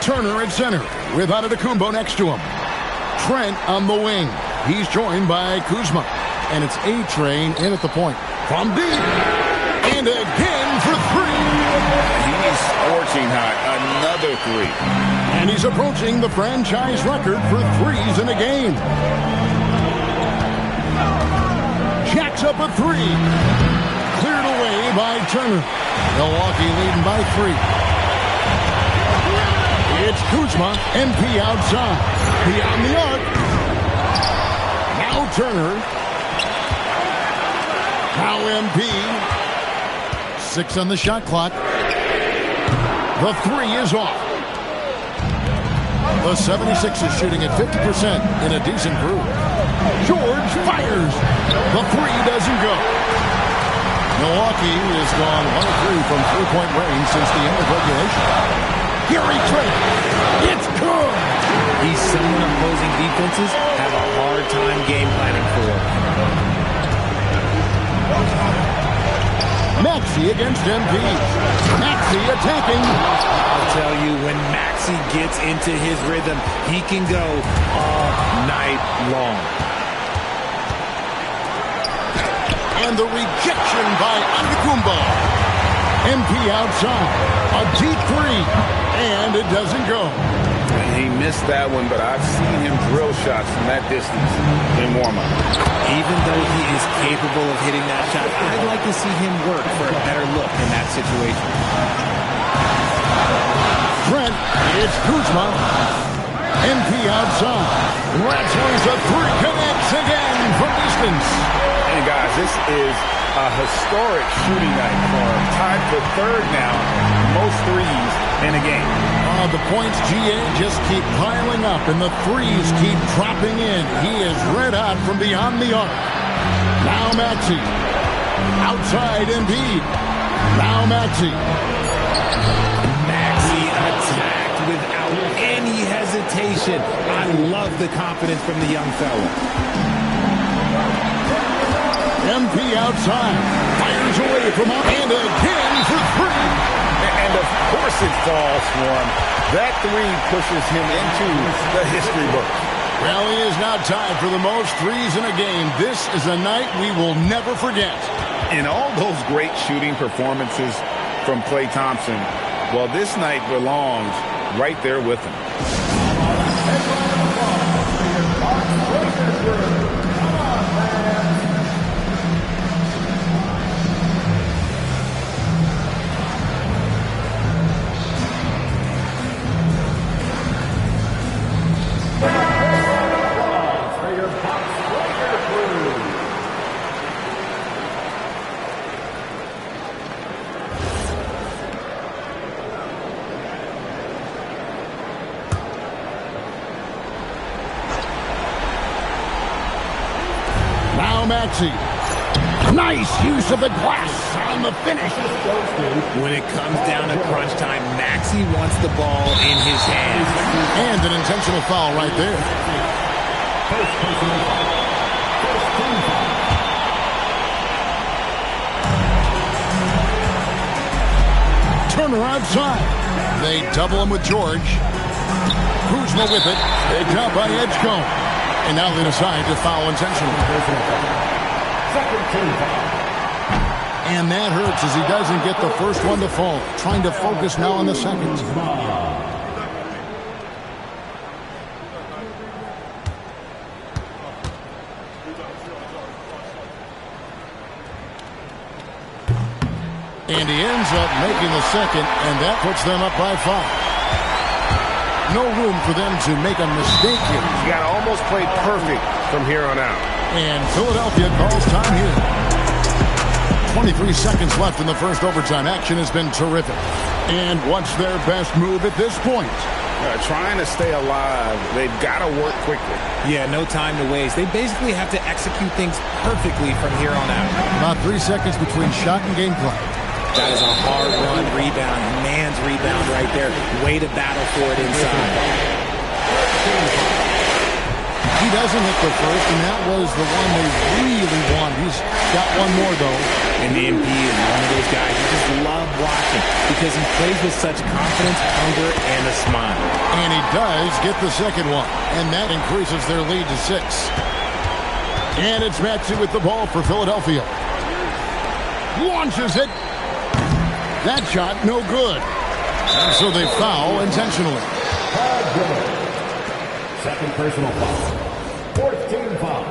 Turner at center with Antetokounmpo next to him. Trent on the wing. He's joined by Kuzma. And it's A-Train in at the point. From deep. And again for three. He's scorching hot. Another three. And he's approaching the franchise record for threes in a game. Jacks up a three. Cleared away by Turner. Milwaukee leading by three. It's Kuzma. MP outside. Beyond the arc. Now Turner. Now MP. 6 on the shot clock. The three is off. The 76ers shooting at 50% in a decent group. George fires. The three doesn't go. Milwaukee has gone 1-3 from three-point range since the end of regulation. Gary Trent. It's good. He's someone opposing defenses have a hard time game planning for. Maxey against MP. Maxey attacking. I'll tell you, when Maxey gets into his rhythm, he can go all night long. And the rejection by Antetokounmpo. MP outside. A deep three. And it doesn't go. He missed that one, but I've seen him drill shots from that distance in warm-up. Even though he is capable of hitting that shot, I'd like to see him work for a better look in that situation. Trent, it's Kuzma. MP outside. Rattler's a three, connects again from distance. Hey, guys, this is a historic shooting night for him. Tied for third now, most threes in a game. The points, GA, just keep piling up, and the threes keep dropping in. He is red hot from beyond the arc. Now Maxey. Outside Embiid. Now Maxey. Maxey attacked without any hesitation. I love the confidence from the young fella. MP outside. Fires away from up. And again for three. And of course it falls for him. That three pushes him into the history book. Well, he is now tied for the most threes in a game. This is a night we will never forget. And all those great shooting performances from Klay Thompson, well, this night belongs right there with him. Maxey. Nice use of the glass on the finish. When it comes down to crunch time, Maxey wants the ball in his hands. And an intentional foul right there. Turner outside. They double him with George. Kuzma with it. Picked up by Edgecombe. And now they decide to foul intentionally. And that hurts as he doesn't get the first one to fall. Trying to focus now on the second. And he ends up making the second, and that puts them up by 5. No room for them to make a mistake here. You got to almost play perfect from here on out. And Philadelphia calls time here. 23 seconds left in the first overtime. Action has been terrific. And what's their best move at this point? Trying to stay alive. They've got to work quickly. Yeah, no time to waste. They basically have to execute things perfectly from here on out. About 3 seconds between shot and game clock. That is a hard-run rebound. Man's rebound right there. Way to battle for it inside. He doesn't hit the first, and that was the one they really wanted. He's got one more, though. And the MP is one of those guys you just love watching because he plays with such confidence, hunger, and a smile. And he does get the second one, and that increases their lead to 6. And it's Maxey with the ball for Philadelphia. Launches it. That shot, no good. And so they foul intentionally. Second personal foul. 4th team foul.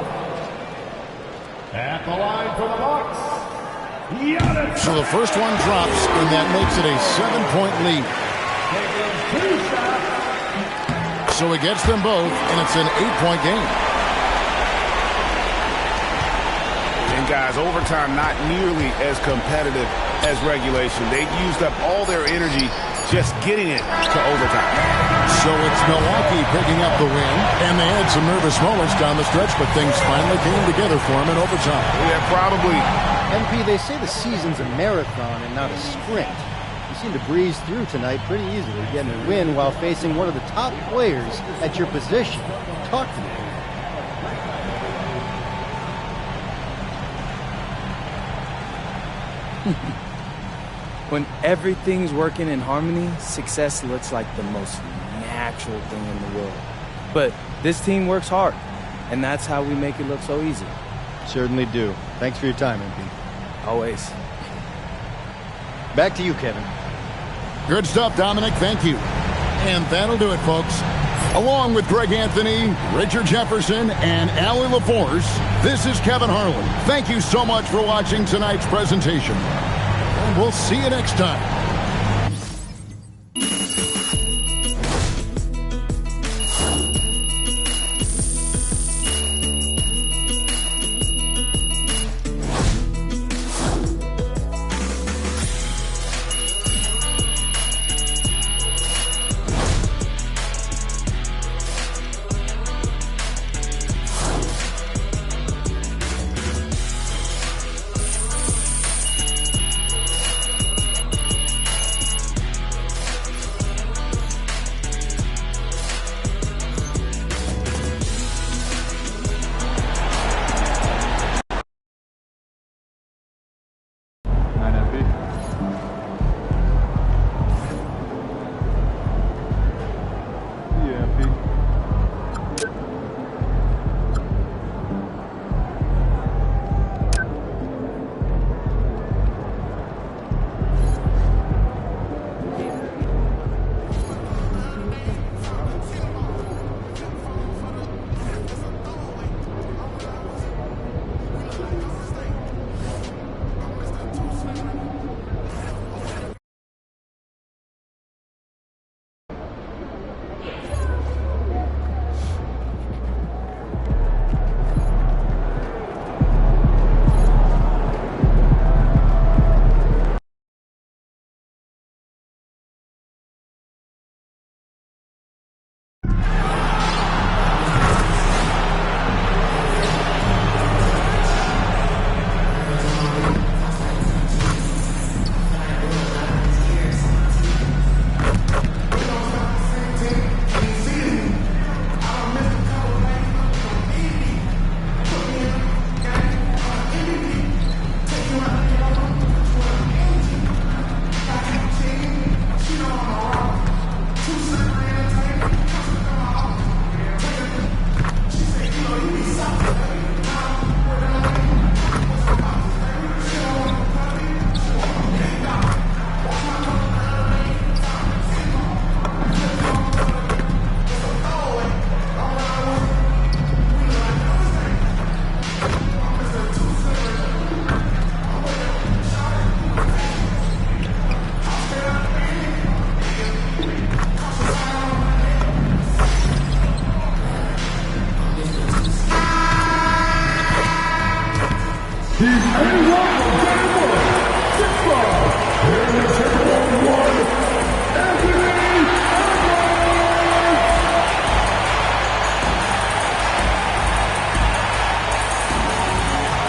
At the line for the Bucks. So the first one drops, and that makes it a 7-point lead. So he gets them both, and it's an 8-point game. And guys, overtime not nearly as competitive as regulation. They've used up all their energy just getting it to overtime. So it's Milwaukee picking up the win, and they had some nervous moments down the stretch, but things finally came together for them in overtime. Yeah, probably. MP, they say the season's a marathon and not a sprint. You seem to breeze through tonight pretty easily, getting a win while facing one of the top players at your position. Talk to me. When everything's working in harmony, success looks like the most natural thing in the world. But this team works hard, and that's how we make it look so easy. Certainly do. Thanks for your time, MP. Always. Back to you, Kevin. Good stuff, Dominic. Thank you. And that'll do it, folks. Along with Greg Anthony, Richard Jefferson, and Allie LaForce, this is Kevin Harlan. Thank you so much for watching tonight's presentation. And we'll see you next time.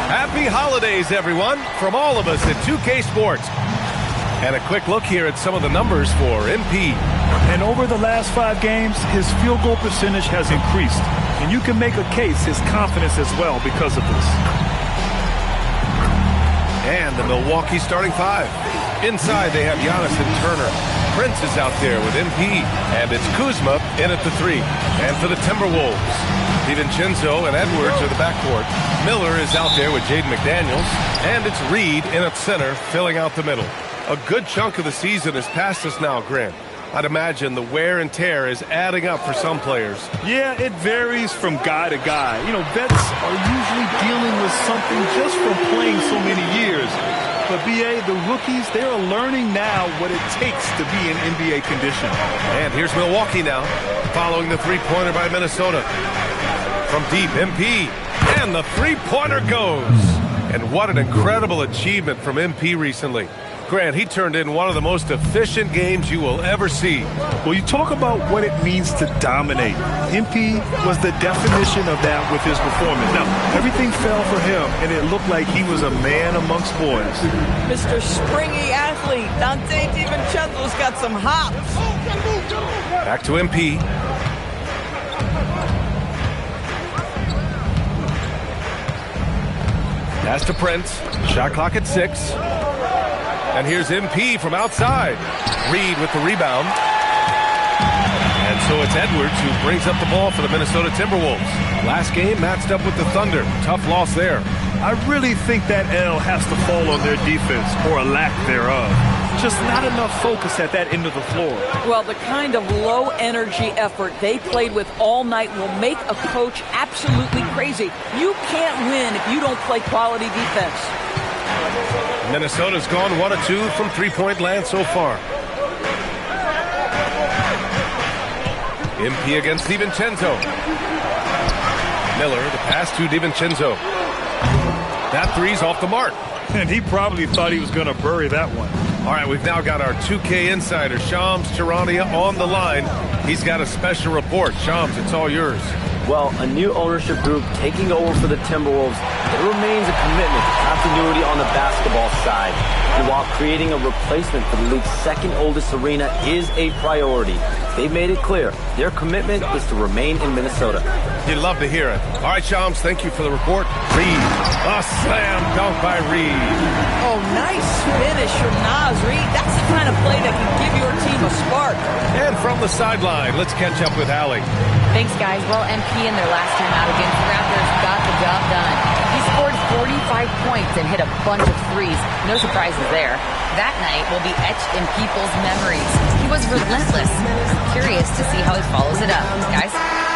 Happy holidays, everyone, from all of us at 2K Sports. And a quick look here at some of the numbers for MP. And over the last 5 games, his field goal percentage has increased. And you can make a case his confidence as well because of this. And the Milwaukee starting 5. Inside, they have Giannis and Turner. Prince is out there with MP. And it's Kuzma in at the 3. And for the Timberwolves, DiVincenzo and Edwards are the backcourt. Miller is out there with Jaden McDaniels. And it's Reed in at center, filling out the middle. A good chunk of the season is past us now, Grant. I'd imagine the wear and tear is adding up for some players. Yeah, it varies from guy to guy. You know, vets are usually dealing with something just from playing so many years. But, B.A., the rookies, they are learning now what it takes to be in NBA condition. And here's Milwaukee now, following the three-pointer by Minnesota. From deep, MP, and the three-pointer goes. And what an incredible achievement from MP recently. Grant, he turned in one of the most efficient games you will ever see. Well, you talk about what it means to dominate. MP was the definition of that with his performance. Now, everything fell for him, and it looked like he was a man amongst boys. Mr. Springy athlete, Dante DiVincenzo's got some hops. Back to MP. Pass to Prince. Shot clock at 6. And here's MP from outside. Reed with the rebound. And so it's Edwards who brings up the ball for the Minnesota Timberwolves. Last game matched up with the Thunder. Tough loss there. I really think that L has to fall on their defense, or a lack thereof. Just not enough focus at that end of the floor. Well, the kind of low-energy effort they played with all night will make a coach absolutely crazy. You can't win if you don't play quality defense. Minnesota's gone 1 of 2 from three-point land so far. MP against DiVincenzo. Miller, the pass to DiVincenzo. That three's off the mark. And he probably thought he was going to bury that one. All right, we've now got our 2K insider, Shams Charania, on the line. He's got a special report. Shams, it's all yours. Well, a new ownership group taking over for the Timberwolves. There remains a commitment to continuity on the basketball side. And while creating a replacement for the league's second oldest arena is a priority, they've made it clear their commitment is to remain in Minnesota. You'd love to hear it. All right, Shams, thank you for the report. Reed, a slam dunk by Reed. Oh, nice finish from Naz Reed. That's the kind of play that can give your team a spark. And from the sideline, let's catch up with Allie. Thanks, guys. Well, MP in their last time out against the Raptors got the job done. He scored 45 points and hit a bunch of threes. No surprises there. That night will be etched in people's memories. He was relentless. Curious to see how he follows it up. Guys?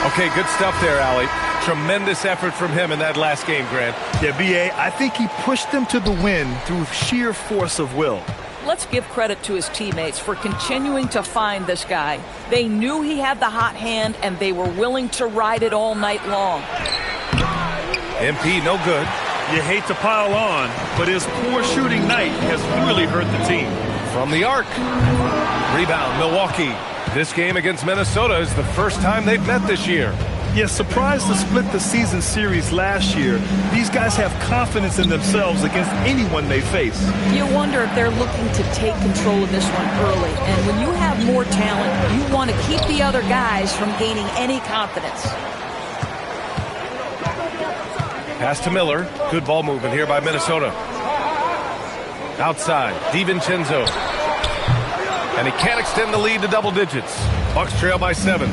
Okay, good stuff there, Allie. Tremendous effort from him in that last game, Grant. Yeah, B.A., I think he pushed them to the win through sheer force of will. Let's give credit to his teammates for continuing to find this guy. They knew he had the hot hand, and they were willing to ride it all night long. MP, no good. You hate to pile on, but his poor shooting night has really hurt the team. From the arc. Rebound, Milwaukee. This game against Minnesota is the first time they've met this year. Yeah, surprised to split the season series last year. These guys have confidence in themselves against anyone they face. You wonder if they're looking to take control of this one early. And when you have more talent, you want to keep the other guys from gaining any confidence. Pass to Miller. Good ball movement here by Minnesota. Outside, DiVincenzo. And he can't extend the lead to double digits. Bucks trail by 7.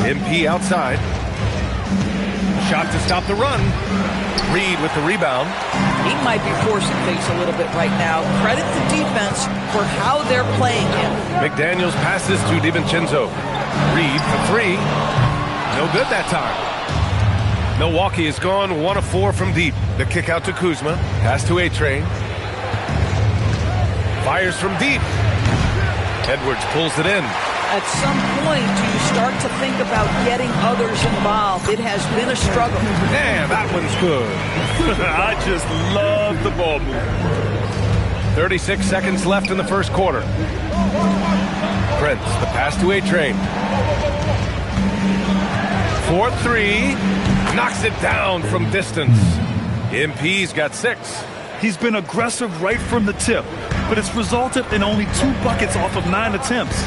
MP outside. Shot to stop the run. Reed with the rebound. He might be forcing things a little bit right now. Credit the defense for how they're playing him. McDaniels passes to DiVincenzo. Reed for 3. No good that time. Milwaukee has gone 1 of 4 from deep. The kick out to Kuzma. Pass to A-Train. Fires from deep. Edwards pulls it in. At some point, do you start to think about getting others involved? It has been a struggle. Man, that one's good. I just love the ball movement. 36 seconds left in the first quarter. Prince, the pass to A-Train. 4-3. Knocks it down from distance. MP's got 6. He's been aggressive right from the tip, but it's resulted in only 2 buckets off of 9 attempts.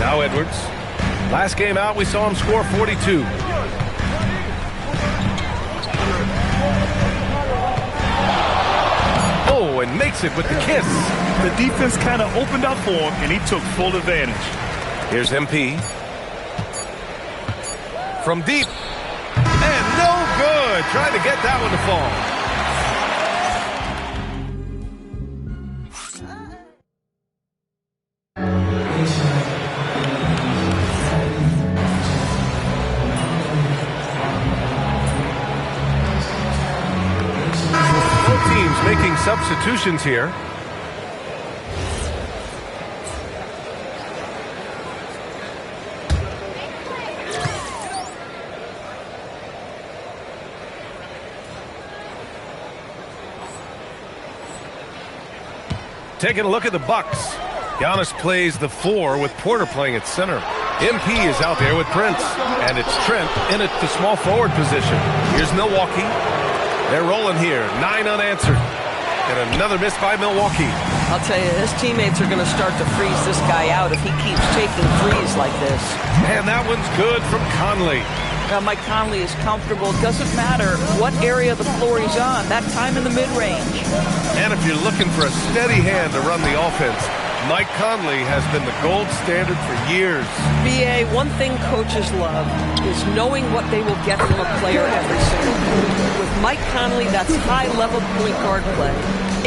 Now Edwards. Last game out, we saw him score 42. Oh, and makes it with the kiss. The defense kind of opened up for him, and he took full advantage. Here's MP. From deep. And no good. Trying to get that one to fall. Both teams making substitutions here. Taking a look at the Bucks. Giannis plays the 4 with Porter playing at center. MP is out there with Prince. And it's Trent in at the small forward position. Here's Milwaukee. They're rolling here. 9 unanswered. And another miss by Milwaukee. I'll tell you, his teammates are going to start to freeze this guy out if he keeps taking threes like this. And that one's good from Conley. Now, Mike Conley is comfortable. It doesn't matter what area of the floor he's on. That time in the mid-range. And if you're looking for a steady hand to run the offense, Mike Conley has been the gold standard for years. BA, one thing coaches love is knowing what they will get from a player every single week. With Mike Conley, that's high-level point guard play.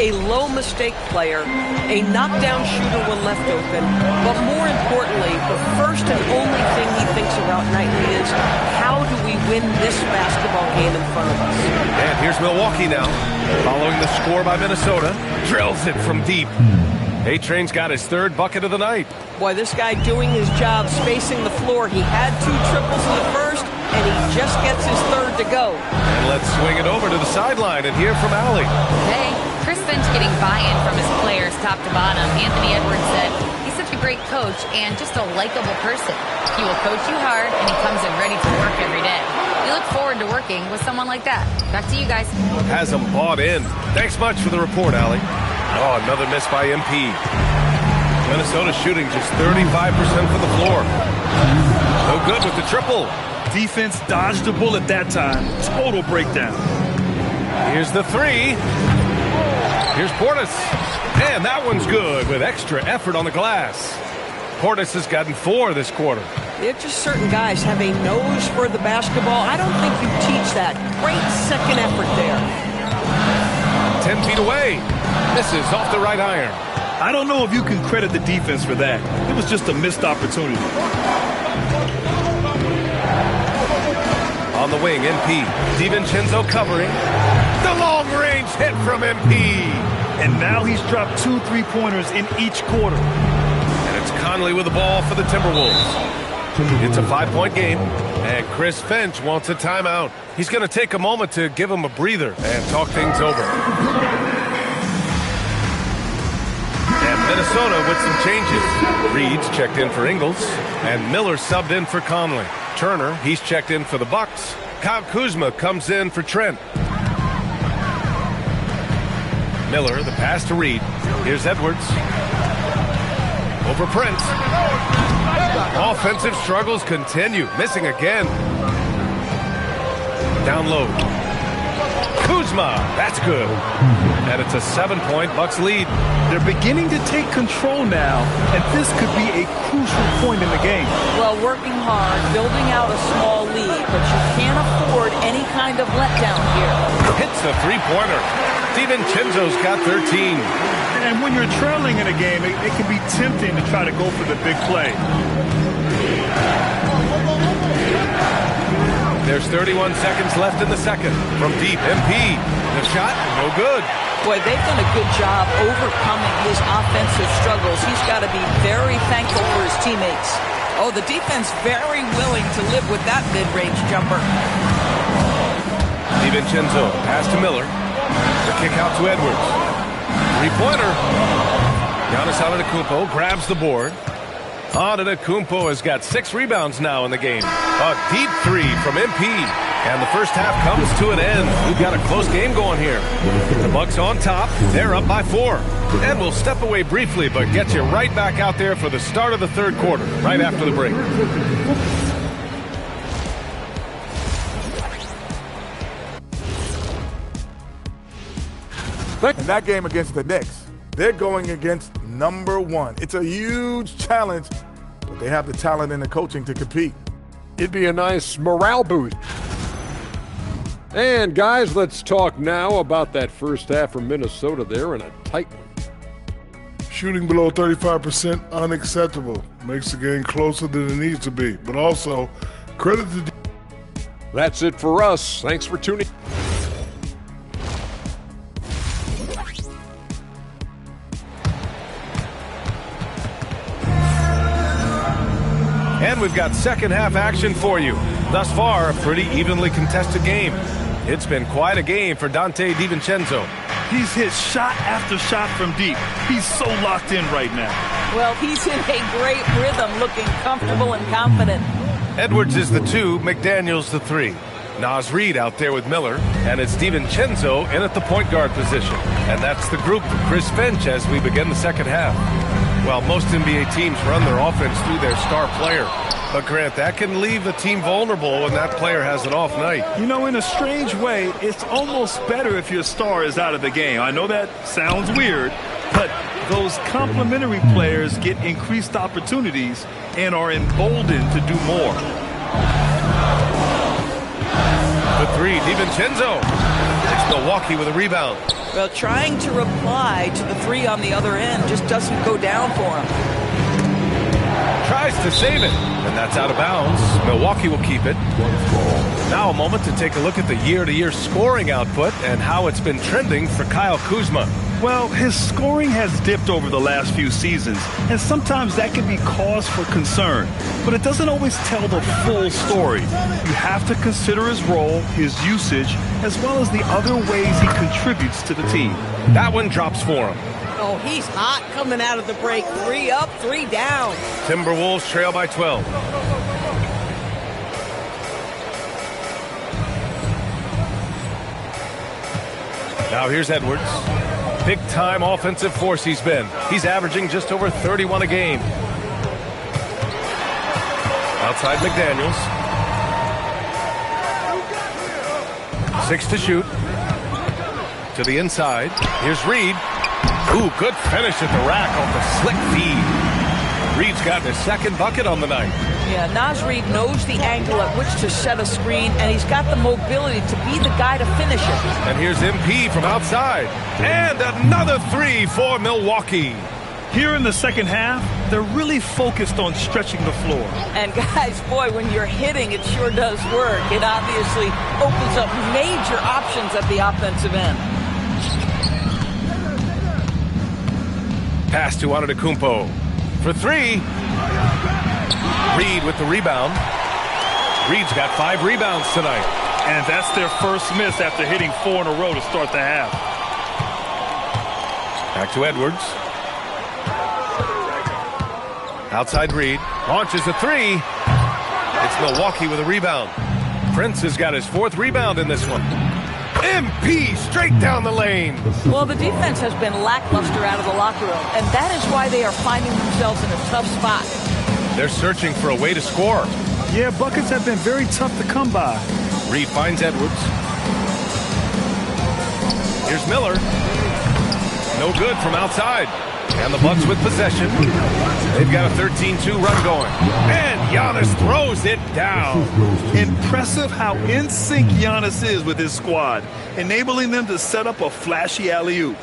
A low-mistake player, a knockdown shooter when left open, but more importantly, the first and only thing he thinks about nightly is, how do we win this basketball game in front of us? And here's Milwaukee now, following the score by Minnesota. Drills it from deep. A-Train's got his 3rd bucket of the night. Boy, this guy doing his job, spacing the floor. He had 2 triples in the first, and he just gets his 3rd to go. And let's swing it over to the sideline and hear from Allie. Hey, Chris Finch getting buy-in from his players top to bottom. Anthony Edwards said he's such a great coach and just a likable person. He will coach you hard, and he comes in ready to work every day. We look forward to working with someone like that. Back to you guys. Has them bought in. Thanks much for the report, Allie. Oh, another miss by MP. Minnesota shooting just 35% from the floor. No good with the triple. Defense dodged the bullet that time. Total breakdown. Here's the 3. Here's Portis. And that one's good with extra effort on the glass. Portis has gotten 4 this quarter. It's just certain guys have a nose for the basketball. I don't think you teach that. Great second effort there. 10 feet away. Misses off the right iron. I don't know if you can credit the defense for that. It was just a missed opportunity. On the wing, MP. DiVincenzo covering. The long-range hit from MP. And now he's dropped 2 3-pointers in each quarter. And it's Conley with the ball for the Timberwolves. It's a 5-point game, and Chris Finch wants a timeout. He's going to take a moment to give him a breather and talk things over. And Minnesota with some changes. Reed's checked in for Ingles, and Miller subbed in for Conley. Turner, he's checked in for the Bucks. Kyle Kuzma comes in for Trent. Miller, the pass to Reed. Here's Edwards. Over Prince. Offensive struggles continue. Missing again. Down low. Kuzma. That's good. And it's a 7-point Bucks lead. They're beginning to take control now, and this could be a crucial point in the game. Well, working hard, building out a small lead, but you can't afford any kind of letdown here. Hits the 3-pointer. DiVincenzo's got 13. And when you're trailing in a game, it can be tempting to try to go for the big play. There's 31 seconds left in the second. From deep, MP. The shot, no good. Boy, they've done a good job overcoming his offensive struggles. He's got to be very thankful for his teammates. Oh, the defense very willing to live with that mid-range jumper. DiVincenzo, pass to Miller. The kick out to Edwards. 3-pointer. Giannis Antetokounmpo grabs the board. Antetokounmpo has got 6 rebounds now in the game. A deep 3 from MP. And the first half comes to an end. We've got a close game going here. The Bucks on top. They're up by 4. And we'll step away briefly, but get you right back out there for the start of the third quarter, right after the break. In that game against the Knicks, they're going against number 1. It's a huge challenge, but they have the talent and the coaching to compete. It'd be a nice morale boost. And guys, let's talk now about that first half from Minnesota there in a tight one. Shooting below 35%, unacceptable. Makes the game closer than it needs to be. But also, credit to... That's it for us. Thanks for tuning. And we've got second half action for you. Thus far, a pretty evenly contested game. It's been quite a game for Donte DiVincenzo. He's hit shot after shot from deep. He's so locked in right now. Well, he's in a great rhythm, looking comfortable and confident. Edwards is the 2, McDaniels the 3. Naz Reid out there with Miller, and it's DiVincenzo in at the point guard position. And that's the group for Chris Finch as we begin the second half. Well, most NBA teams run their offense through their star player. But, Grant, that can leave a team vulnerable when that player has an off night. You know, in a strange way, it's almost better if your star is out of the game. I know that sounds weird, but those complementary players get increased opportunities and are emboldened to do more. The 3, DiVincenzo. It's Milwaukee with a rebound. Well, trying to reply to the 3 on the other end just doesn't go down for him. Tries to save it, and that's out of bounds. Milwaukee will keep it. Now a moment to take a look at the year-to-year scoring output and how it's been trending for Kyle Kuzma. Well, his scoring has dipped over the last few seasons, and sometimes that can be cause for concern. But it doesn't always tell the full story. You have to consider his role, his usage, as well as the other ways he contributes to the team. That one drops for him. Oh, he's hot coming out of the break. 3 up, 3 down. Timberwolves trail by 12. Now here's Edwards. Big-time offensive force he's been. He's averaging just over 31 a game. Outside McDaniels. 6 to shoot. To the inside. Here's Reid. Ooh, good finish at the rack off the slick feed. Reid's got his second bucket on the night. Yeah, Naz Reid knows the angle at which to set a screen, and he's got the mobility to be the guy to finish it. And here's MP from outside. And another 3 for Milwaukee. Here in the second half, they're really focused on stretching the floor. And guys, boy, when you're hitting, it sure does work. It obviously opens up major options at the offensive end. Pass to Antetokounmpo for 3. Reid with the rebound. Reid's got 5 rebounds tonight. And that's their first miss after hitting 4 in a row to start the half. Back to Edwards. Outside Reid. Launches a 3. It's Milwaukee with a rebound. Prince has got his 4th rebound in this one. MP straight down the lane. Well, the defense has been lackluster out of the locker room, and that is why they are finding themselves in a tough spot. They're searching for a way to score. Yeah, buckets have been very tough to come by. Reid finds Edwards. Here's Miller. No good from outside. And the Bucks with possession. They've got a 13-2 run going. And Giannis throws it down. Impressive how in sync Giannis is with his squad, enabling them to set up a flashy alley-oop.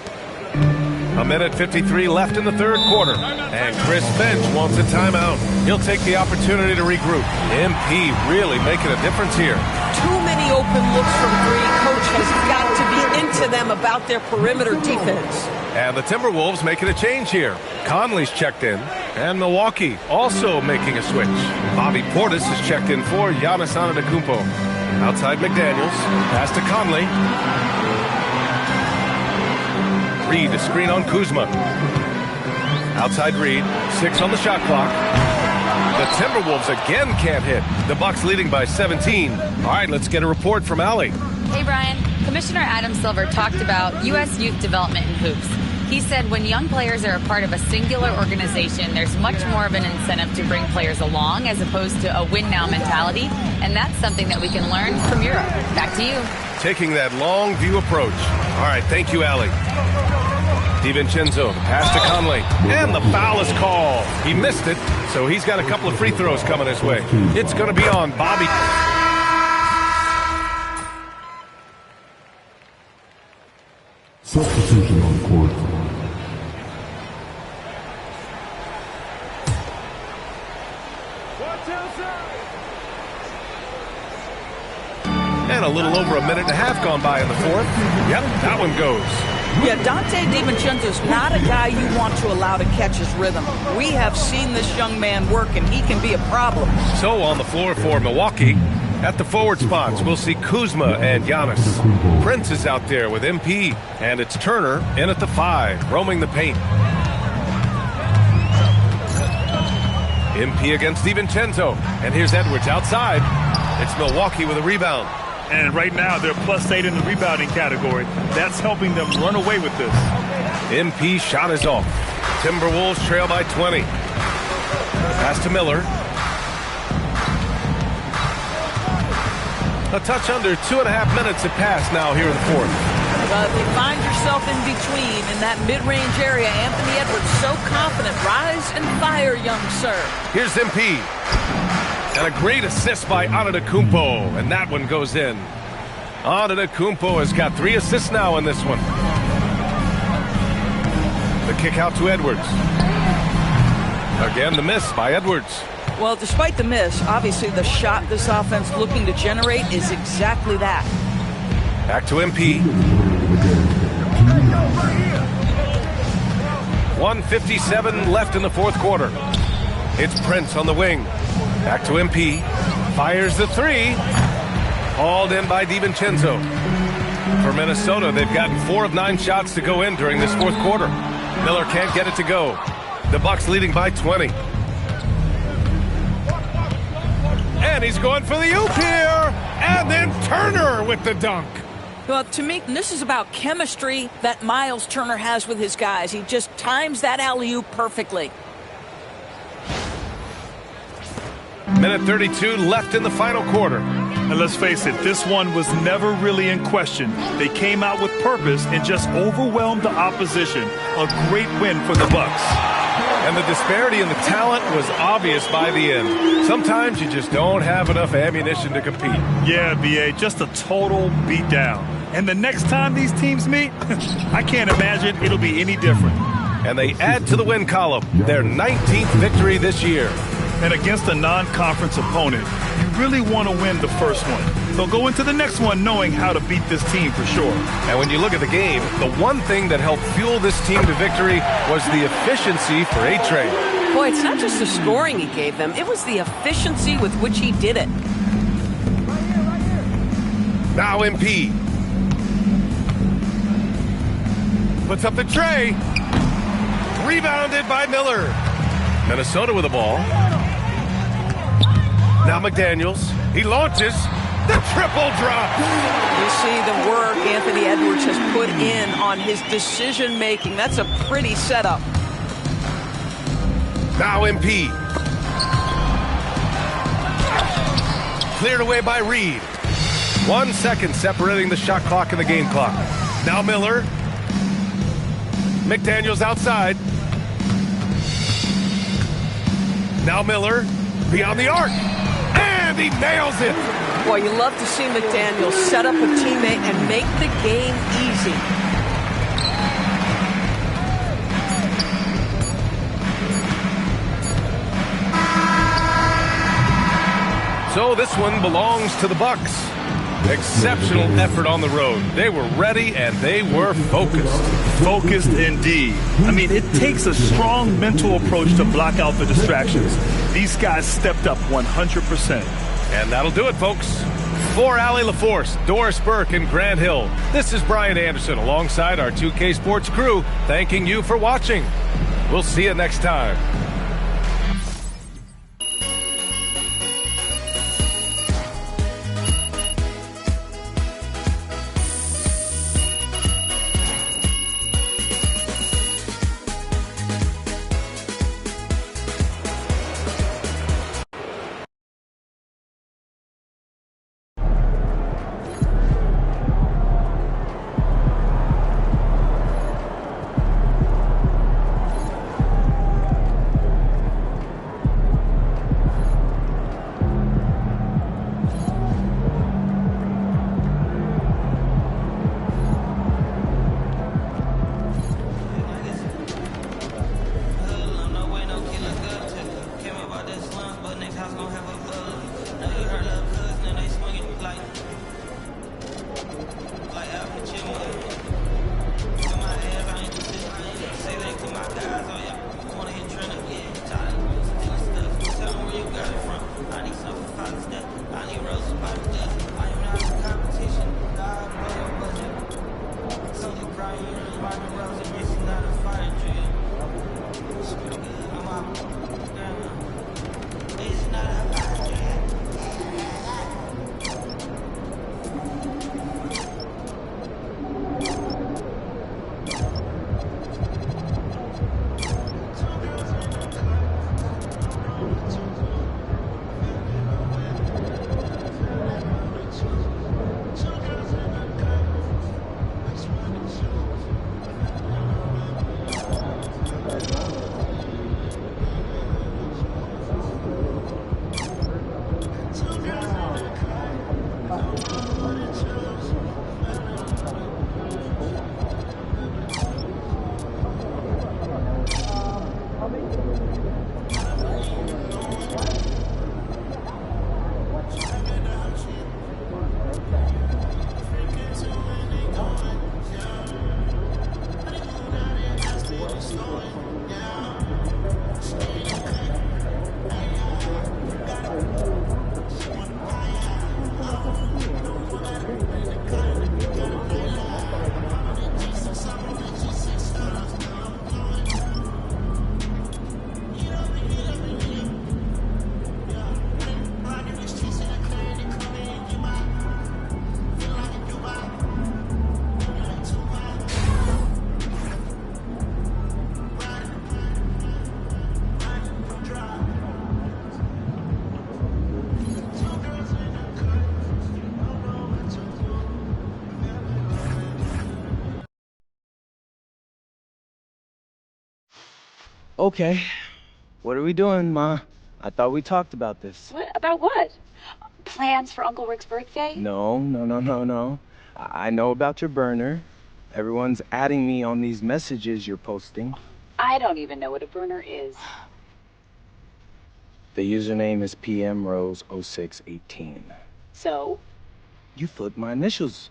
A minute 53 left in the third quarter. And Chris Finch wants a timeout. He'll take the opportunity to regroup. MP really making a difference here. Too many open looks from 3. Coach has got to be into them about their perimeter defense. And the Timberwolves making a change here. Conley's checked in. And Milwaukee also making a switch. Bobby Portis is checked in for Giannis Antetokounmpo. Outside McDaniels. Pass to Conley. Reid to screen on Kuzma. Outside Reid. 6 on the shot clock. The Timberwolves again can't hit. The Bucks leading by 17. All right, let's get a report from Allie. Hey, Brian. Commissioner Adam Silver talked about U.S. youth development in hoops. He said when young players are a part of a singular organization, there's much more of an incentive to bring players along as opposed to a win-now mentality, and that's something that we can learn from Europe. Back to you. Taking that long view approach. All right, thank you, Allie. DiVincenzo, pass to Conley, and the foul is called. He missed it, so he's got a couple of free throws coming his way. It's going to be on Bobby. Substitution on court. And a little over a minute and a half gone by in the fourth. Yep, that one goes. Yeah, Dante DiVincenzo's not a guy you want to allow to catch his rhythm. We have seen this young man work, and he can be a problem. So on the floor for Milwaukee, at the forward spots, we'll see Kuzma and Giannis. Prince is out there with MP, and it's Turner in at the 5, roaming the paint. MP against DiVincenzo, and here's Edwards outside. It's Milwaukee with a rebound. And right now, they're +8 in the rebounding category. That's helping them run away with this. MP shot is off. Timberwolves trail by 20. Pass to Miller. A touch under 2.5 minutes have passed now here in the fourth. If you find yourself in between in that mid-range area, Anthony Edwards so confident. Rise and fire, young sir. Here's MP. And a great assist by Antetokounmpo, and that one goes in. Antetokounmpo has got 3 assists now in this one. The kick out to Edwards. Again, the miss by Edwards. Well, despite the miss, obviously the shot this offense looking to generate is exactly that. Back to MP. 1:57 left in the fourth quarter. It's Prince on the wing. Back to MP. Fires the 3. Hauled in by DiVincenzo. For Minnesota, they've gotten 4 of 9 shots to go in during this fourth quarter. Miller can't get it to go. The Bucks leading by 20. And he's going for the oop here. And then Turner with the dunk. Well, to me, this is about chemistry that Miles Turner has with his guys. He just times that alley-oop perfectly. Minute 32 left in the final quarter. And let's face it, this one was never really in question. They came out with purpose and just overwhelmed the opposition. A great win for the Bucks. And the disparity in the talent was obvious by the end. Sometimes you just don't have enough ammunition to compete. Yeah, BA, just a total beatdown. And the next time these teams meet, I can't imagine it'll be any different. And they add to the win column, their 19th victory this year. And against a non-conference opponent, you really want to win the first one. So go into the next one knowing how to beat this team for sure. And when you look at the game, the one thing that helped fuel this team to victory was the efficiency for A-Train. Boy, it's not just the scoring he gave them. It was the efficiency with which he did it. Now MP. Puts up the tray. Rebounded by Miller. Minnesota with the ball. Now McDaniels. He launches. The triple drop. You see the work Anthony Edwards has put in on his decision-making. That's a pretty setup. Now MP. Cleared away by Reed. 1 second separating the shot clock and the game clock. Now Miller. McDaniels outside. Now Miller beyond the arc. And he nails it. Boy, you love to see McDaniels set up a teammate and make the game easy. So this one belongs to the Bucks. Exceptional effort on the road. They were ready and they were focused. Focused indeed. I mean, it takes a strong mental approach to block out the distractions. These guys stepped up 100%. And that'll do it, folks. For Allie LaForce, Doris Burke, and Grant Hill, this is Brian Anderson alongside our 2K Sports crew, thanking you for watching. We'll see you next time. Okay. What are we doing, Ma? I thought we talked about this. What? About what? Plans for Uncle Rick's birthday? No. I know about your burner. Everyone's adding me on these messages you're posting. I don't even know what a burner is. The username is PMRose0618. So? You flipped my initials.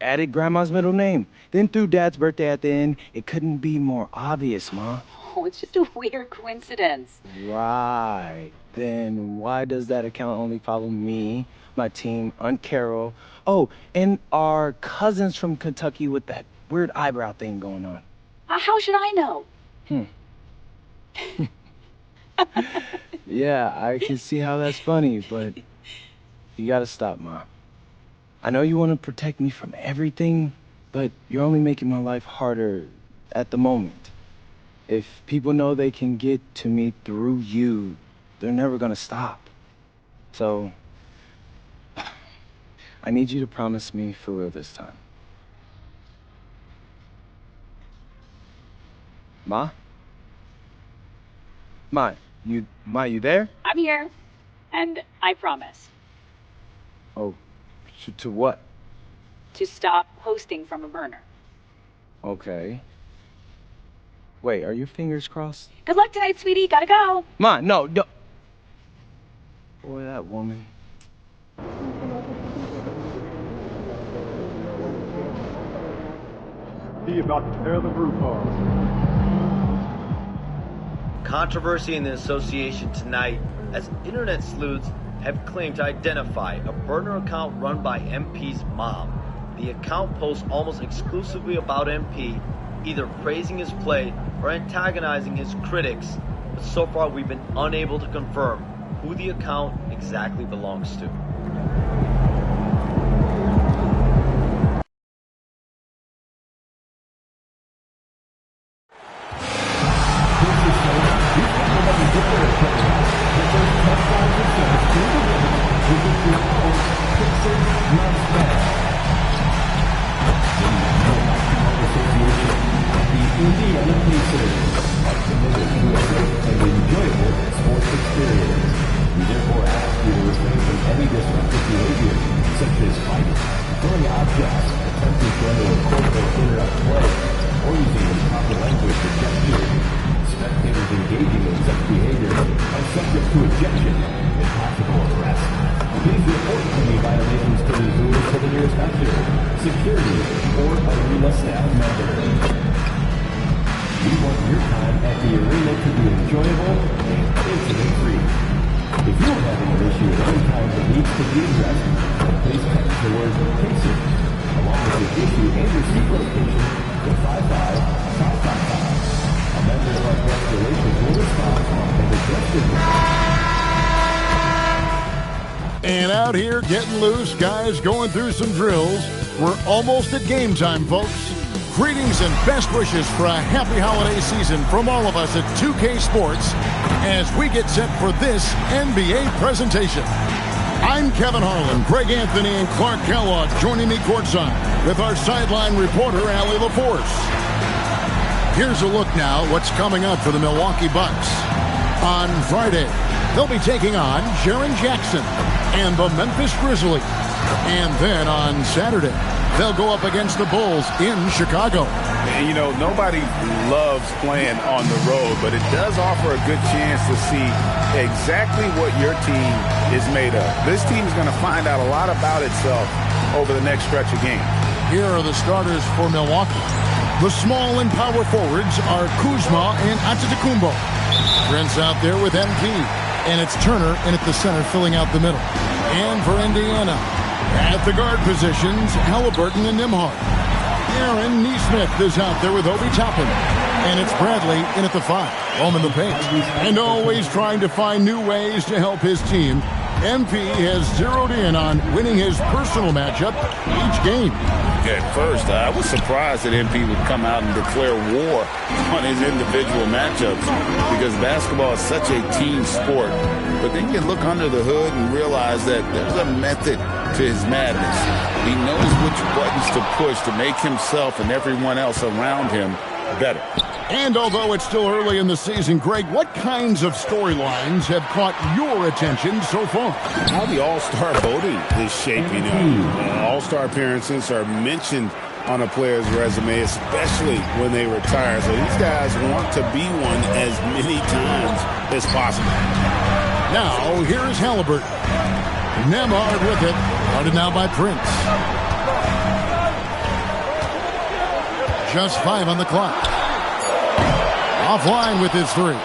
Added Grandma's middle name. Then threw Dad's birthday at the end. It couldn't be more obvious, Ma. Oh, it's just a weird coincidence. Right. Then why does that account only follow me, my team, Aunt Carol, and our cousins from Kentucky with that weird eyebrow thing going on? How should I know? Yeah, I can see how that's funny, but you gotta stop, Ma. I know you want to protect me from everything, but you're only making my life harder at the moment. If people know they can get to me through you, they're never gonna stop. So, I need you to promise me for real this time. Ma? Ma, you there? I'm here, and I promise. Oh, to what? To stop posting from a burner. Okay. Wait, are your fingers crossed? Good luck tonight, sweetie. Gotta go. Ma, no. Boy, that woman. Be about to tear the roof off. Controversy in the association tonight as internet sleuths have claimed to identify a burner account run by MP's mom. The account posts almost exclusively about MP, either praising his play or antagonizing his critics, but so far we've been unable to confirm who the account exactly belongs to. And out here getting loose, guys going through some drills. We're almost at game time, folks. Greetings and best wishes for a happy holiday season from all of us at 2K Sports as we get set for this NBA presentation. I'm Kevin Harlan, Greg Anthony, and Clark Kellogg joining me courtside with our sideline reporter, Allie LaForce. Here's a look now what's coming up for the Milwaukee Bucks. On Friday, they'll be taking on Jaren Jackson and the Memphis Grizzlies. And then on Saturday, they'll go up against the Bulls in Chicago. And, you know, nobody loves playing on the road, but it does offer a good chance to see exactly what your team is made of. This team is going to find out a lot about itself over the next stretch of games. Here are the starters for Milwaukee. The small and power forwards are Kuzma and Antetokounmpo. Prince out there with MP. And it's Turner in at the center filling out the middle. And for Indiana, at the guard positions, Halliburton and Nembhard. Aaron Nesmith is out there with Obi Toppin. And it's Bradley in at the 5, home in the paint. And always trying to find new ways to help his team, MP has zeroed in on winning his personal matchup each game. At first, I was surprised that MP would come out and declare war on his individual matchups because basketball is such a team sport. But then you look under the hood and realize that there's a method to his madness. He knows which buttons to push to make himself and everyone else around him better. And although it's still early in the season, Greg, what kinds of storylines have caught your attention so far? How the All-Star voting is shaping up. All-Star appearances are mentioned on a player's resume, especially when they retire. So these guys want to be one as many times as possible. Now, here's Halliburton. Nemhard with it. Guarded now by Prince. Just 5 on the clock. Offline with his 3.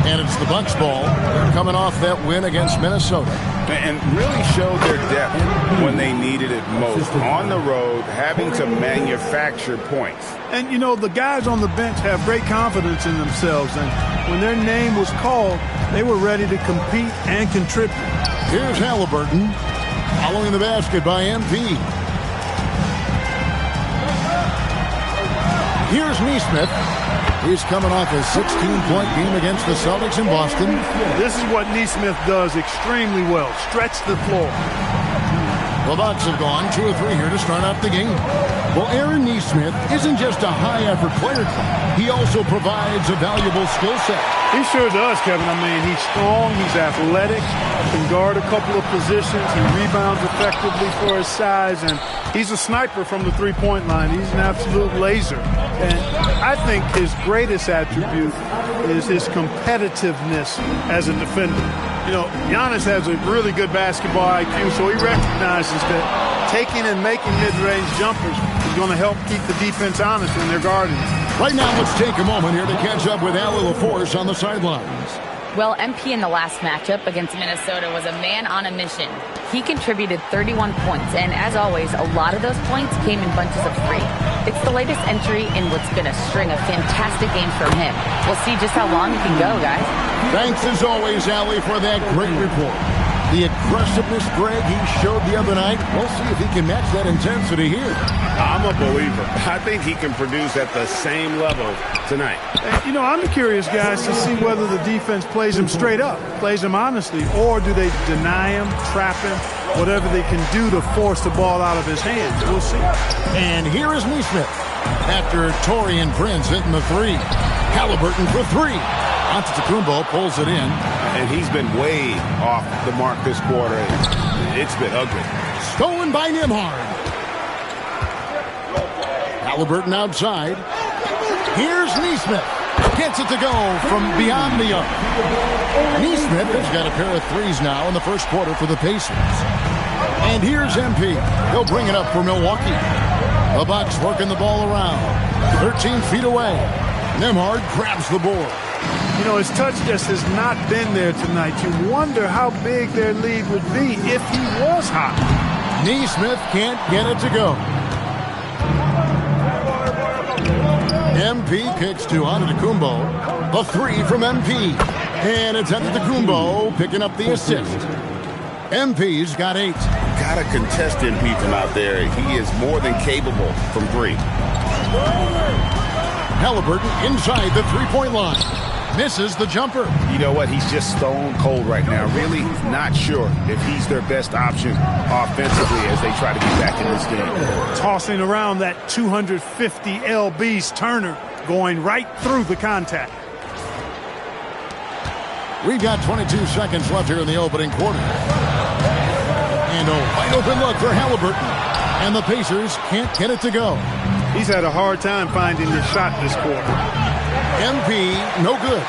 And it's the Bucks ball. They're coming off that win against Minnesota. And really showed their depth when they needed it most. On the road, having to manufacture points. And, you know, the guys on the bench have great confidence in themselves. And when their name was called, they were ready to compete and contribute. Here's Halliburton. Following the basket by MP. Here's Nesmith. He's coming off a 16-point game against the Celtics in Boston. This is what Nesmith does extremely well. Stretch the floor. The Bucks have gone 2 of 3 here to start out the game. Well, Aaron Nesmith isn't just a high-effort player. He also provides a valuable skill set. He sure does, Kevin. I mean, he's strong, he's athletic, can guard a couple of positions, he rebounds effectively for his size, and he's a sniper from the three-point line. He's an absolute laser. And I think his greatest attribute is his competitiveness as a defender. You know, Giannis has a really good basketball IQ, so he recognizes that taking and making mid-range jumpers is going to help keep the defense honest when they're guarding. Right now, let's take a moment here to catch up with Allie LaForce on the sidelines. Well, MP in the last matchup against Minnesota was a man on a mission. He contributed 31 points, and as always, a lot of those points came in bunches of 3. It's the latest entry in what's been a string of fantastic games from him. We'll see just how long he can go, guys. Thanks as always, Allie, for that great report. The aggressiveness, Greg, he showed the other night. We'll see if he can match that intensity here. I'm a believer. I think he can produce at the same level tonight. You know, I'm curious, guys, to see whether the defense plays him straight up, plays him honestly, or do they deny him, trap him, whatever they can do to force the ball out of his hands. We'll see. And here is Nesmith after Taurean Prince hitting the 3. Halliburton for 3. Antetokounmpo pulls it in. And he's been way off the mark this quarter. It's been ugly. Stolen by Nemhard. Halliburton outside. Here's Nesmith. Gets it to go from beyond the arc. Nesmith has got a pair of 3s now in the first quarter for the Pacers. And here's MP. He'll bring it up for Milwaukee. The Bucks working the ball around. 13 feet away. Nemhard grabs the board. You know, his touch just has not been there tonight. You wonder how big their lead would be if he was hot. Nesmith can't get it to go. MP kicks to Antetokounmpo. The 3 from MP. And it's Antetokounmpo picking up the assist. MP's got 8. Gotta contest MP from out there. He is more than capable from 3. Halliburton inside the three-point line. Misses the jumper. You know what? He's just stone cold right now. Really not sure if he's their best option offensively as they try to get back in this game. Tossing around that 250 lbs Turner, going right through the contact. We've got 22 seconds left here in the opening quarter. And a wide open look for Halliburton. And the Pacers can't get it to go. He's had a hard time finding his shot this quarter. MP, no good.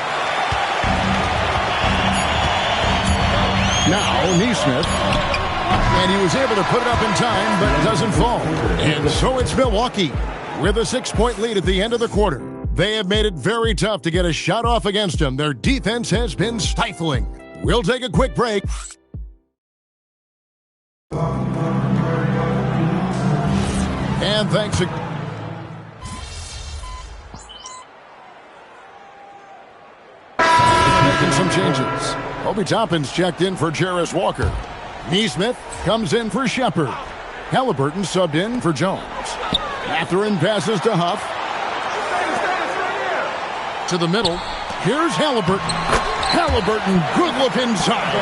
Now, Nesmith. And he was able to put it up in time, but it doesn't fall. And so it's Milwaukee with a 6-point lead at the end of the quarter. They have made it very tough to get a shot off against them. Their defense has been stifling. We'll take a quick break. And thanks again. Making some changes. Obi Toppin's checked in for Jarris Walker. Nesmith comes in for Shepard. Halliburton subbed in for Jones. Mathurin passes to Huff. To the middle. Here's Halliburton. Halliburton, good look inside.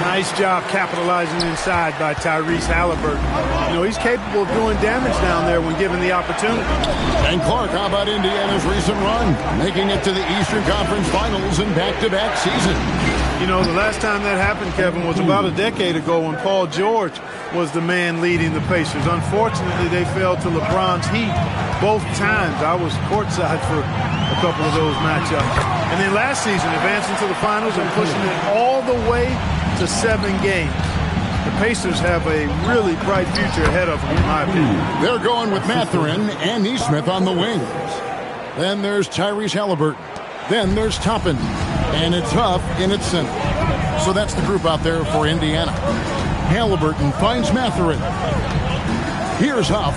Nice job capitalizing inside by Tyrese Halliburton. You know, he's capable of doing damage down there when given the opportunity. And Clark, how about Indiana's recent run? Making it to the Eastern Conference Finals in back-to-back season. You know, the last time that happened, Kevin, was about a decade ago when Paul George was the man leading the Pacers. Unfortunately, they fell to LeBron's Heat both times. I was courtside for a couple of those matchups. And then last season, advancing to the finals and pushing it all the way to 7 games. The Pacers have a really bright future ahead of them, in my opinion. They're going with Mathurin and Nesmith on the wings. Then there's Tyrese Halliburton. Then there's Toppin. And it's Huff in its center. So that's the group out there for Indiana. Halliburton finds Mathurin. Here's Huff.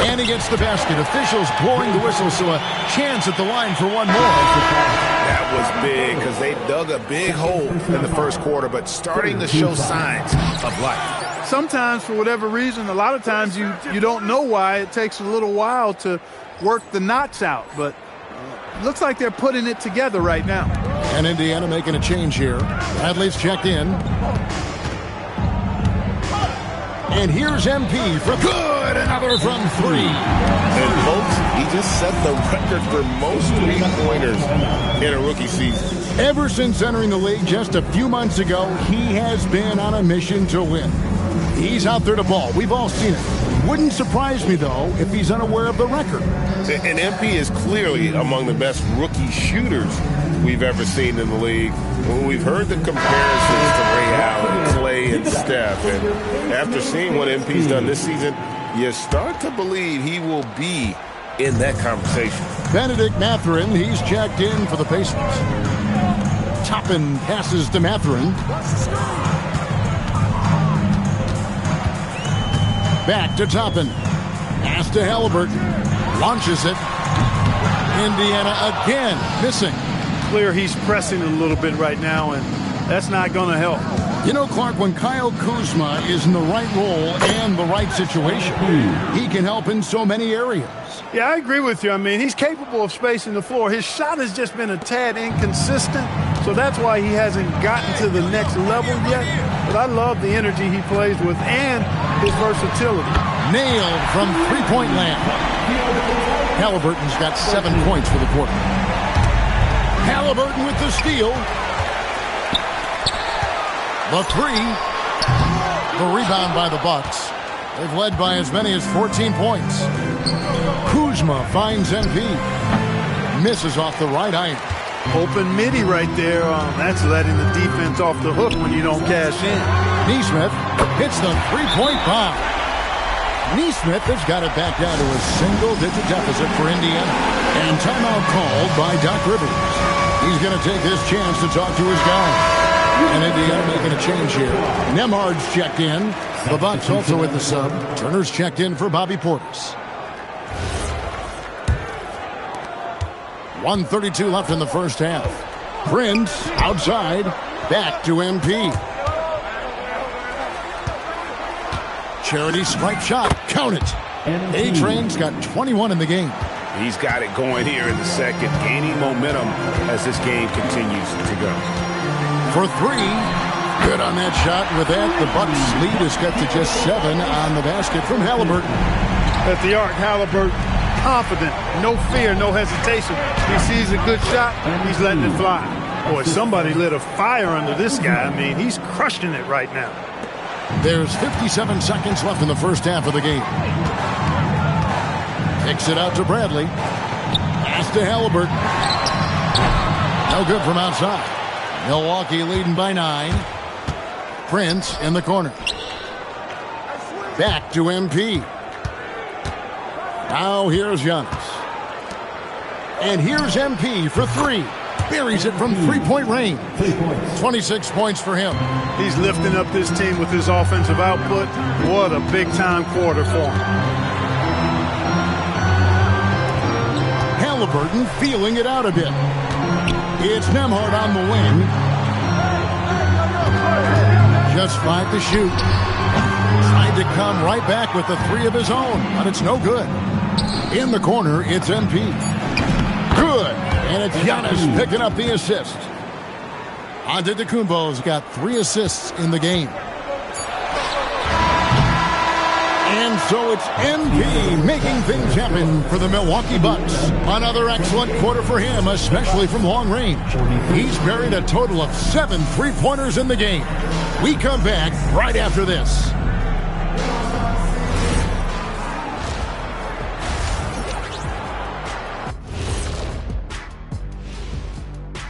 And he gets the basket. Officials blowing the whistle, so a chance at the line for one more. That was big because they dug a big hole in the first quarter, but starting to show signs of life. Sometimes, for whatever reason, a lot of times you don't know why. It takes a little while to work the knots out, but looks like they're putting it together right now. And Indiana making a change here. Bradley's checked in. And here's MP for good. Another from 3. And folks, he just set the record for most three-pointers in a rookie season. Ever since entering the league just a few months ago, he has been on a mission to win. He's out there to ball. We've all seen it. Wouldn't surprise me, though, if he's unaware of the record. And MP is clearly among the best rookie shooters we've ever seen in the league. We've heard the comparisons to Ray Allen, Clay, and Steph. And after seeing what MP's done this season, you start to believe he will be in that conversation. Benedict Mathurin, he's checked in for the Pacers. Toppin passes to Mathurin. Back to Toppin. Pass to Halliburton. Launches it. Indiana again missing. Clear he's pressing a little bit right now, and that's not going to help. You know, Clark, when Kyle Kuzma is in the right role and the right situation, he can help in so many areas. Yeah, I agree with you. I mean, he's capable of spacing the floor. His shot has just been a tad inconsistent, so that's why he hasn't gotten to the next level yet. But I love the energy he plays with and his versatility. Nailed from three-point land. Halliburton's got 7 points for the quarter. Halliburton with the steal. The 3. The rebound by the Bucks. They've led by as many as 14 points. Kuzma finds MP. Misses off the right iron. Open midi right there. That's letting the defense off the hook when you don't cash in. Nesmith hits the three-point bomb. Nesmith has got it back down to a single-digit deficit for Indiana. And timeout called by Doc Rivers. He's going to take this chance to talk to his guy. And Indiana making a change here. Nemhard's checked in. The Bucks also with the sub. Turner's checked in for Bobby Portis. 1:32 left in the first half. Prince outside. Back to MP. Charity stripe shot. Count it. A-Train's got 21 in the game. He's got it going here in the second, gaining momentum as this game continues to go. For 3. Good on that shot. With that, the Bucks lead is cut to just 7 on the basket from Halliburton. At the arc, Halliburton, confident, no fear, no hesitation. He sees a good shot, he's letting it fly. Boy, somebody lit a fire under this guy. I mean, he's crushing it right now. There's 57 seconds left in the first half of the game. Kicks it out to Bradley. Pass to Halliburton. No good from outside. Milwaukee leading by 9. Prince in the corner. Back to MP. Now here's Giannis. And here's MP for 3. Buries it from three-point range. 26 points for him. He's lifting up this team with his offensive output. What a big-time quarter for him. Halliburton feeling it out a bit. It's Nemhard on the wing. Just 5 to shoot. Tried to come right back with the 3 of his own, but it's no good. In the corner, it's MP. Good. And it's Giannis picking up the assist. Antetokounmpo's got 3 assists in the game. And so it's MP making things happen for the Milwaukee Bucks. Another excellent quarter for him, especially from long range. He's buried a total of 7 3-pointers in the game. We come back right after this.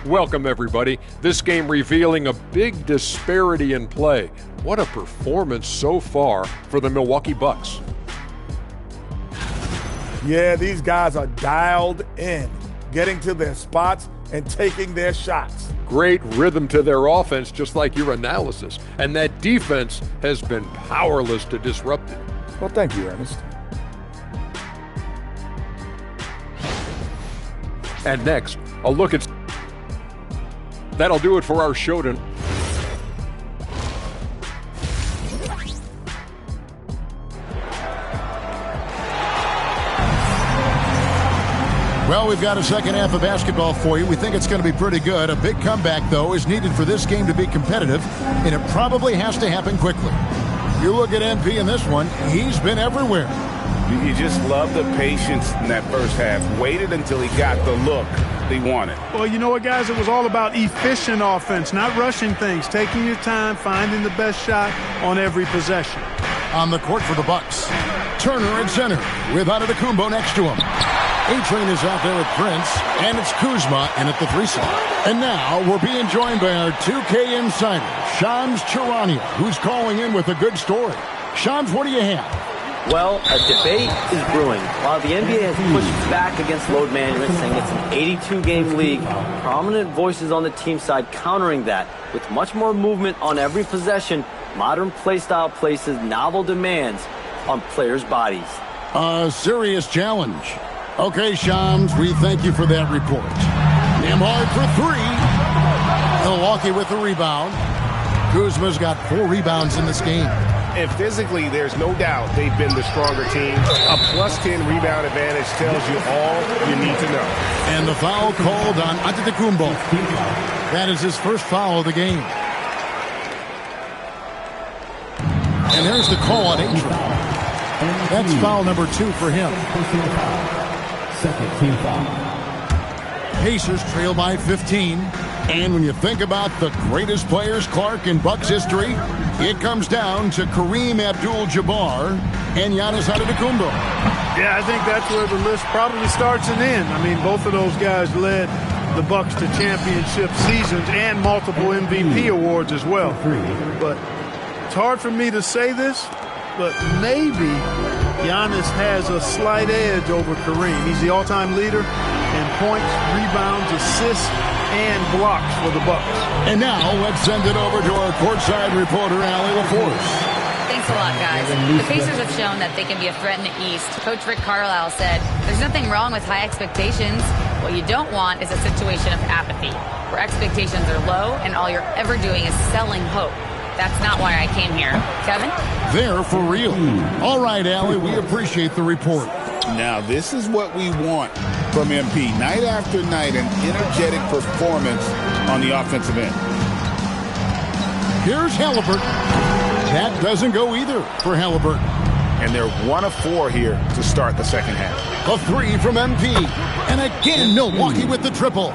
Welcome, everybody. This game revealing a big disparity in play. What a performance so far for the Milwaukee Bucks. Yeah, these guys are dialed in, getting to their spots and taking their shots. Great rhythm to their offense, just like your analysis. And that defense has been powerless to disrupt it. Well, thank you, Ernest. And next, a look at... That'll do it for our show tonight. Well, we've got a second half of basketball for you. We think it's going to be pretty good. A big comeback, though, is needed for this game to be competitive, and it probably has to happen quickly. You look at MP in this one, he's been everywhere. You just love the patience in that first half. Waited until he got the look he wanted. Well, you know what, guys? It was all about efficient offense, not rushing things, taking your time, finding the best shot on every possession. On the court for the Bucks, Turner at center with Antetokounmpo next to him. A-Train is out there with Prince, and it's Kuzma in at the 3 slot. And now we're being joined by our 2K insider, Shams Charania, who's calling in with a good story. Shams, what do you have? Well, a debate is brewing. While the NBA has pushed back against load management, saying it's an 82-game league, prominent voices on the team side countering that with much more movement on every possession, modern play style places novel demands on players' bodies. A serious challenge. Okay, Shams, we thank you for that report. Nembhard for 3. Milwaukee with the rebound. Kuzma's got 4 rebounds in this game. And physically, there's no doubt they've been the stronger team. A +10 rebound advantage tells you all you need to know. And the foul called on Antetokounmpo. That is his first foul of the game. And there's the call on A-Train. That's foul number 2 for him. Second team foul. Pacers trail by 15. And when you think about the greatest players, Clark, in Bucks history, it comes down to Kareem Abdul-Jabbar and Giannis Antetokounmpo. Yeah, I think that's where the list probably starts and ends. I mean, both of those guys led the Bucks to championship seasons and multiple MVP awards as well. But it's hard for me to say this, but maybe Giannis has a slight edge over Kareem. He's the all-time leader in points, rebounds, assists, and blocks for the Bucks. And now let's send it over to our courtside reporter, Allie LaForce. Thanks a lot, guys. The Pacers have shown that they can be a threat in the East. Coach Rick Carlisle said, "There's nothing wrong with high expectations. What you don't want is a situation of apathy, where expectations are low and all you're ever doing is selling hope. That's not why I came here." Kevin? They're for real. All right, Allie, we appreciate the report. Now, this is what we want from MP. Night after night, an energetic performance on the offensive end. Here's Halliburton. That doesn't go either for Halliburton. And they're 1 of 4 here to start the second half. A 3 from MP. And again, Milwaukee with the triple.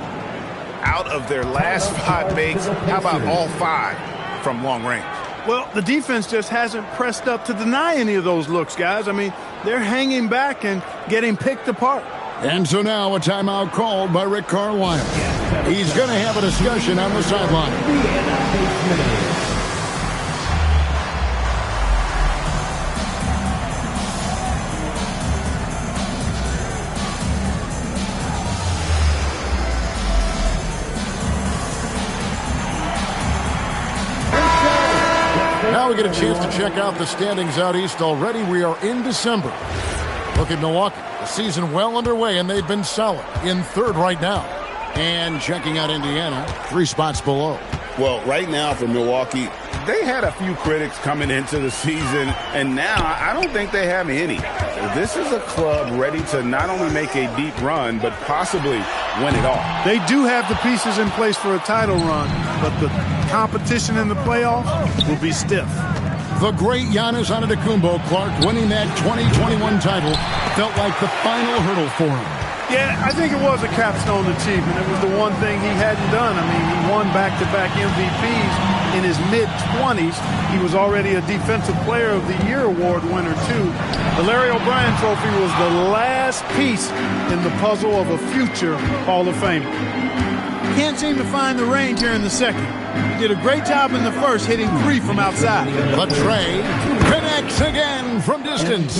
Out of their last 5 makes, how about all 5 from long range? Well, the defense just hasn't pressed up to deny any of those looks, guys. I mean, they're hanging back and getting picked apart. And so now a timeout called by Rick Carlisle. He's going to have a discussion on the sideline. Now we get a chance to check out the standings out east already. We are in December. Look at Milwaukee. The season well underway, and they've been solid in 3rd right now. And checking out Indiana, 3 spots below. Well, right now for Milwaukee, they had a few critics coming into the season, and now I don't think they have any. this is a club ready to not only make a deep run, but possibly win it all. They do have the pieces in place for a title run, but the competition in the playoffs will be stiff. The great Giannis Antetokounmpo, Clark, winning that 2021 title felt like the final hurdle for him. Yeah, I think it was a capstone achievement. It was the one thing he hadn't done. I mean, he won back-to-back MVPs in his mid-20s. He was already a Defensive Player of the Year award winner, too. The Larry O'Brien Trophy was the last piece in the puzzle of a future Hall of Famer. Can't seem to find the range here in the second. He did a great job in the first, hitting 3 from outside. But Trey connects again from distance.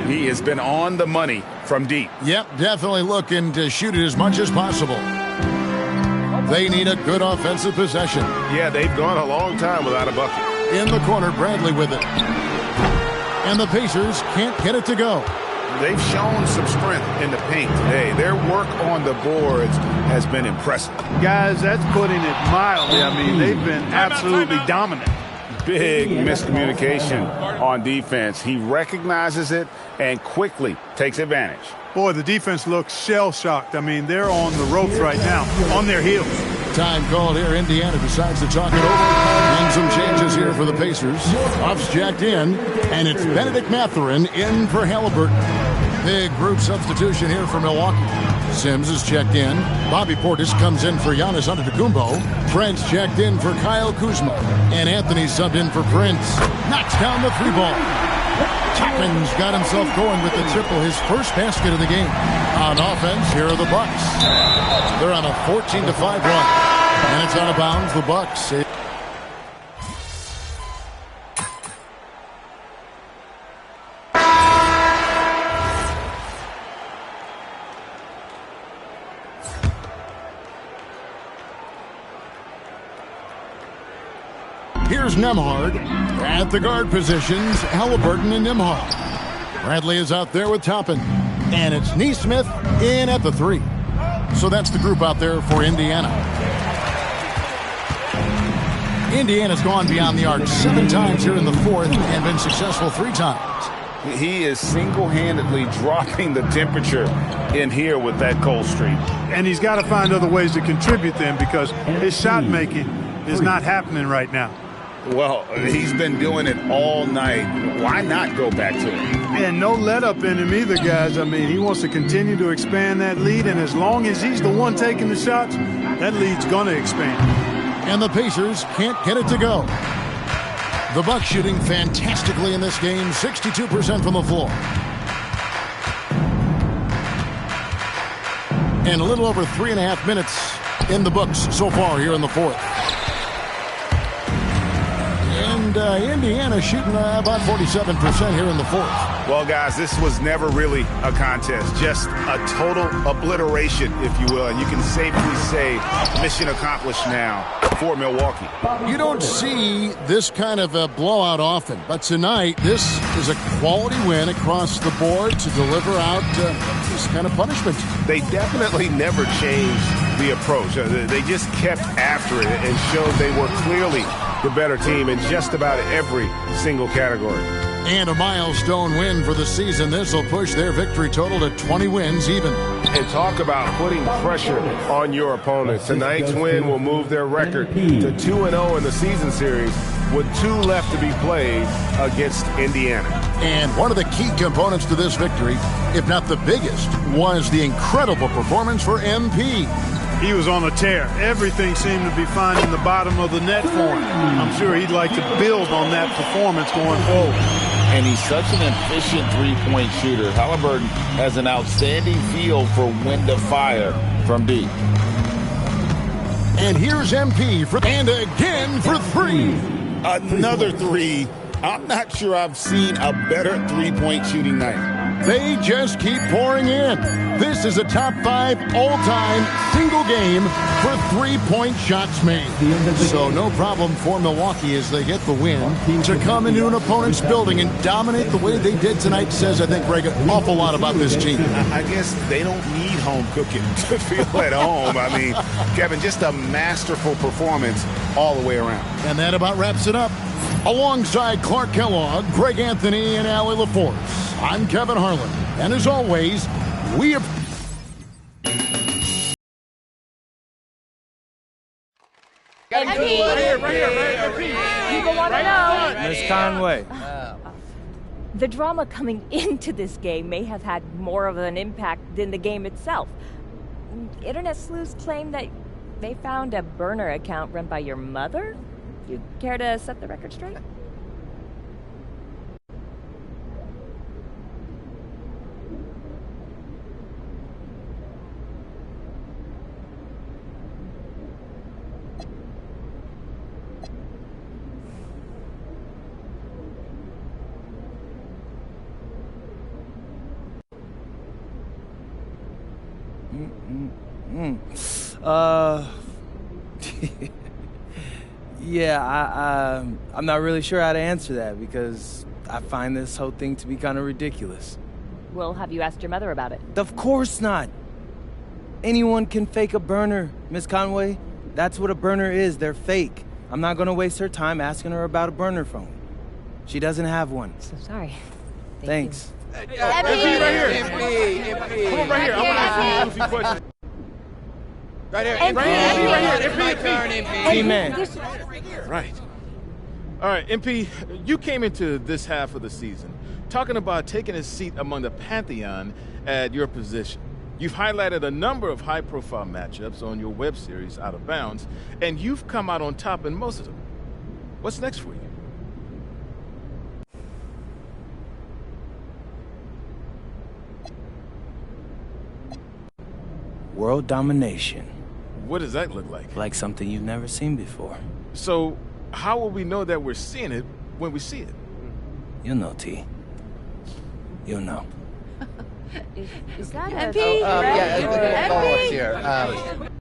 He has been on the money from deep. Yep, definitely looking to shoot it as much as possible. They need a good offensive possession. Yeah, they've gone a long time without a bucket. In the corner, Bradley with it. And the Pacers can't get it to go. They've shown some strength in the paint today. Their work on the boards has been impressive. Guys, that's putting it mildly. I mean, they've been absolutely dominant. Big miscommunication on defense. He recognizes it and quickly takes advantage. Boy, the defense looks shell-shocked. I mean, they're on the ropes right now, on their heels. Time called here. Indiana decides to talk it over. And some changes here for the Pacers. Off's jacked in, and it's Benedict Mathurin in for Halliburton. Big group substitution here for Milwaukee. Sims is checked in. Bobby Portis comes in for Giannis Antetokounmpo. Trent's checked in for Kyle Kuzma. And Anthony subbed in for Prince. Knocks down the 3-ball. Chapman's got himself going with the triple, his first basket of the game. On offense, here are the Bucks. They're on a 14-5 run. And it's out of bounds, the Bucks. Here's Nembhard at the guard positions. Halliburton and Nembhard. Bradley is out there with Toppin. And it's Nesmith in at the 3. So that's the group out there for Indiana. Indiana's gone beyond the arc 7 times here in the fourth and been successful 3 times. He is single-handedly dropping the temperature in here with that cold streak. And he's got to find other ways to contribute then, because his shot making is not happening right now. Well, he's been doing it all night. Why not go back to it? And no let-up in him either, guys. I mean, he wants to continue to expand that lead, and as long as he's the one taking the shots, that lead's going to expand. And the Pacers can't get it to go. The Bucks shooting fantastically in this game, 62% from the floor. And a little over 3.5 minutes in the books so far here in the fourth. And Indiana shooting about 47% here in the fourth. Well, guys, this was never really a contest, just a total obliteration, if you will. And you can safely say mission accomplished now for Milwaukee. You don't see this kind of a blowout often, but tonight this is a quality win across the board to deliver out this kind of punishment. They definitely never changed the approach. They just kept after it and showed they were clearly the better team in just about every single category. And a milestone win for the season. This will push their victory total to 20 wins even. And talk about putting pressure on your opponent. Tonight's win will move their record to 2-0 in the season series with 2 left to be played against Indiana. And one of the key components to this victory, if not the biggest, was the incredible performance for MP. He was on a tear. Everything seemed to be finding the bottom of the net for him. I'm sure he'd like to build on that performance going forward. And he's such an efficient three-point shooter. Halliburton has an outstanding feel for when to fire from deep. And here's MP for and again for 3. Another 3. I'm not sure I've seen a better three-point shooting night. They just keep pouring in. This is a top 5 all-time single game for 3-point shots made. So no problem for Milwaukee as they get the win. To come into an opponent's building and dominate the way they did tonight says, I think, Greg, an awful lot about this team. I guess they don't need home cooking to feel at home. I mean, Kevin, just a masterful performance all the way around. And that about wraps it up. Alongside Clark Kellogg, Greg Anthony, and Allie LaForce, I'm Kevin Harlan, and as always, we have... Right here. People want to know. Miss Conway. The drama coming into this game may have had more of an impact than the game itself. Internet sleuths claim that they found a burner account run by your mother. You care to set the record straight? Yeah, I'm not really sure how to answer that because I find this whole thing to be kind of ridiculous. Well, have you asked your mother about it? Of course not. Anyone can fake a burner, Miss Conway. That's what a burner is. They're fake. I'm not going to waste her time asking her about a burner phone. She doesn't have one. So sorry. Thanks. MP right here. MP. Come on right here. I want to ask you a few questions. Right here. MP. Right here. My turn, MP. T-Man. Right. All right, MP, you came into this half of the season talking about taking a seat among the pantheon at your position. You've highlighted a number of high-profile matchups on your web series, Out of Bounds, and you've come out on top in most of them. What's next for you? World domination. What does that look like? Like something you've never seen before. So, how will we know that we're seeing it when we see it? You'll know, T. You'll know. Is that MP? Yeah, the follow-ups here.